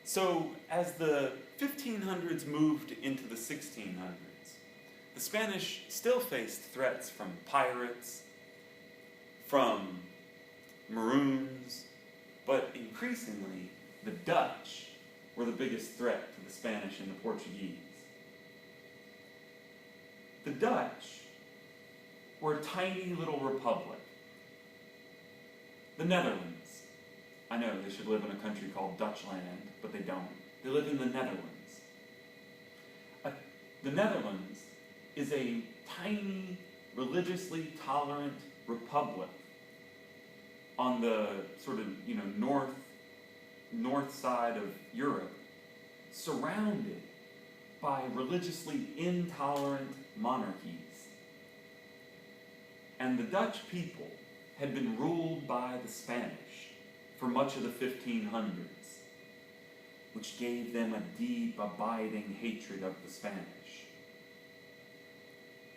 So as the 1500s moved into the 1600s, the Spanish still faced threats from pirates, from Maroons, but increasingly the Dutch were the biggest threat to the Spanish and the Portuguese. The Dutch were a tiny little republic. The Netherlands. I know they should live in a country called Dutchland, but they don't. They live in the Netherlands. The Netherlands is a tiny, religiously tolerant republic on the sort of, north side of Europe, surrounded by religiously intolerant monarchies. And the Dutch people had been ruled by the Spanish for much of the 1500s, which gave them a deep, abiding hatred of the Spanish.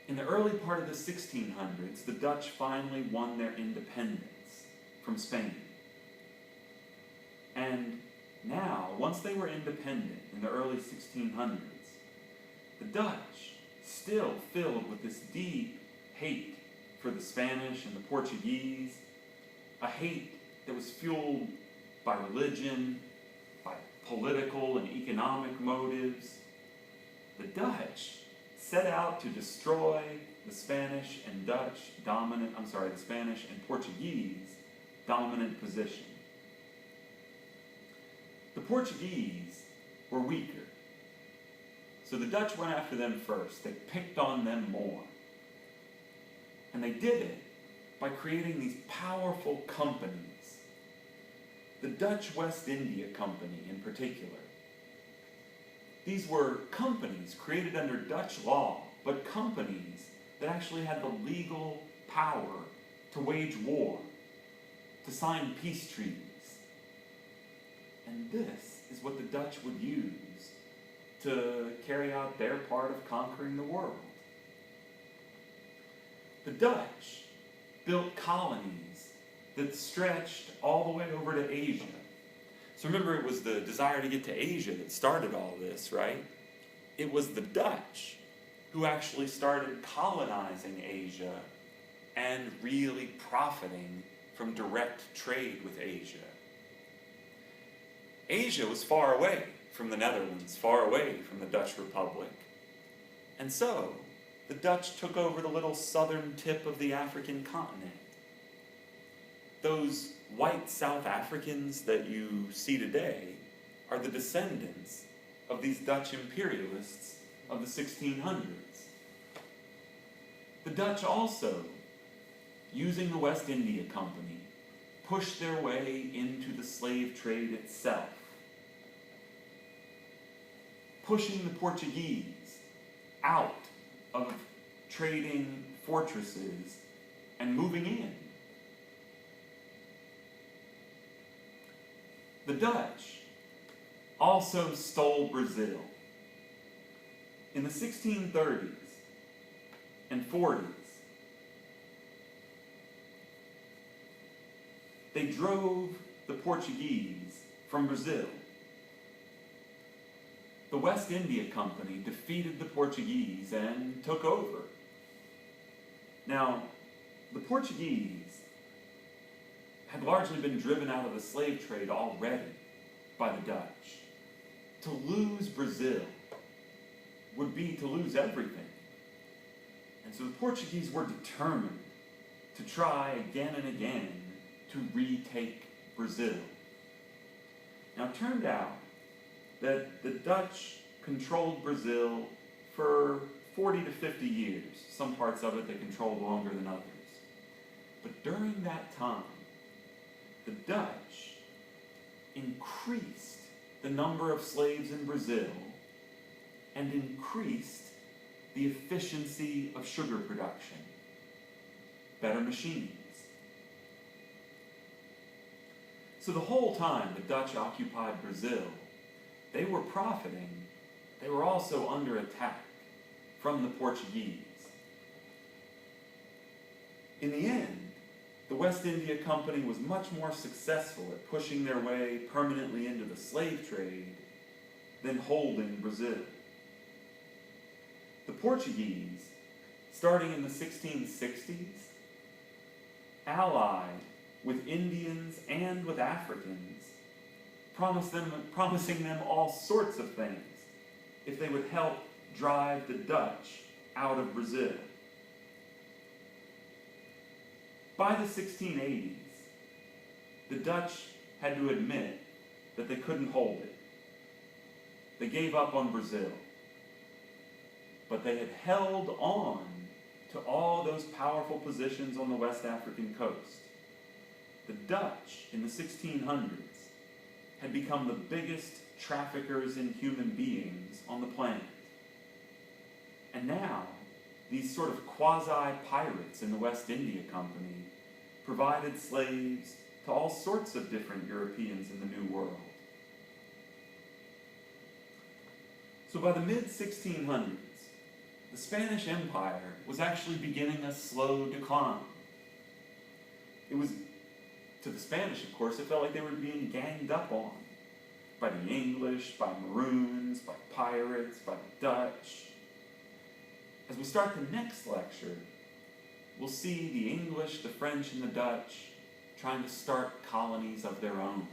In the early part of the 1600s, the Dutch finally won their independence from Spain. And now, once they were independent in the early 1600s, the Dutch, still filled with this deep hate for the Spanish and the Portuguese, a hate that was fueled by religion, by political and economic motives, the Dutch set out to destroy the Spanish and Portuguese dominant position. The Portuguese were weaker, so the Dutch went after them first. They picked on them more. And they did it by creating these powerful companies. The Dutch West India Company in particular. These were companies created under Dutch law, but companies that actually had the legal power to wage war, to sign peace treaties. And this is what the Dutch would use to carry out their part of conquering the world. The Dutch built colonies that stretched all the way over to Asia. So remember, it was the desire to get to Asia that started all this, right? It was the Dutch who actually started colonizing Asia and really profiting from direct trade with Asia. Asia was far away from the Netherlands, far away from the Dutch Republic. And so, the Dutch took over the little southern tip of the African continent. Those white South Africans that you see today are the descendants of these Dutch imperialists of the 1600s. The Dutch also, using the West India Company, pushed their way into the slave trade itself, pushing the Portuguese out of trading fortresses and moving in. The Dutch also stole Brazil. In the 1630s and 40s, they drove the Portuguese from Brazil. The West India Company defeated the Portuguese and took over. Now, the Portuguese had largely been driven out of the slave trade already by the Dutch. To lose Brazil would be to lose everything. And so the Portuguese were determined to try again and again to retake Brazil. Now, it turned out that the Dutch controlled Brazil for 40 to 50 years. Some parts of it they controlled longer than others. But during that time, the Dutch increased the number of slaves in Brazil and increased the efficiency of sugar production. Better machines. So the whole time the Dutch occupied Brazil, they were profiting. They were also under attack from the Portuguese. In the end, the West India Company was much more successful at pushing their way permanently into the slave trade than holding Brazil. The Portuguese, starting in the 1660s, allied with Indians and with Africans, promising them all sorts of things if they would help drive the Dutch out of Brazil. By the 1680s, the Dutch had to admit that they couldn't hold it. They gave up on Brazil. But they had held on to all those powerful positions on the West African coast. The Dutch, in the 1600s, had become the biggest traffickers in human beings on the planet. And now, these sort of quasi-pirates in the West India Company provided slaves to all sorts of different Europeans in the New World. So by the mid-1600s, the Spanish Empire was actually beginning a slow decline. It was, to the Spanish, of course, it felt like they were being ganged up on by the English, by Maroons, by pirates, by the Dutch. As we start the next lecture, we'll see the English, the French, and the Dutch trying to start colonies of their own.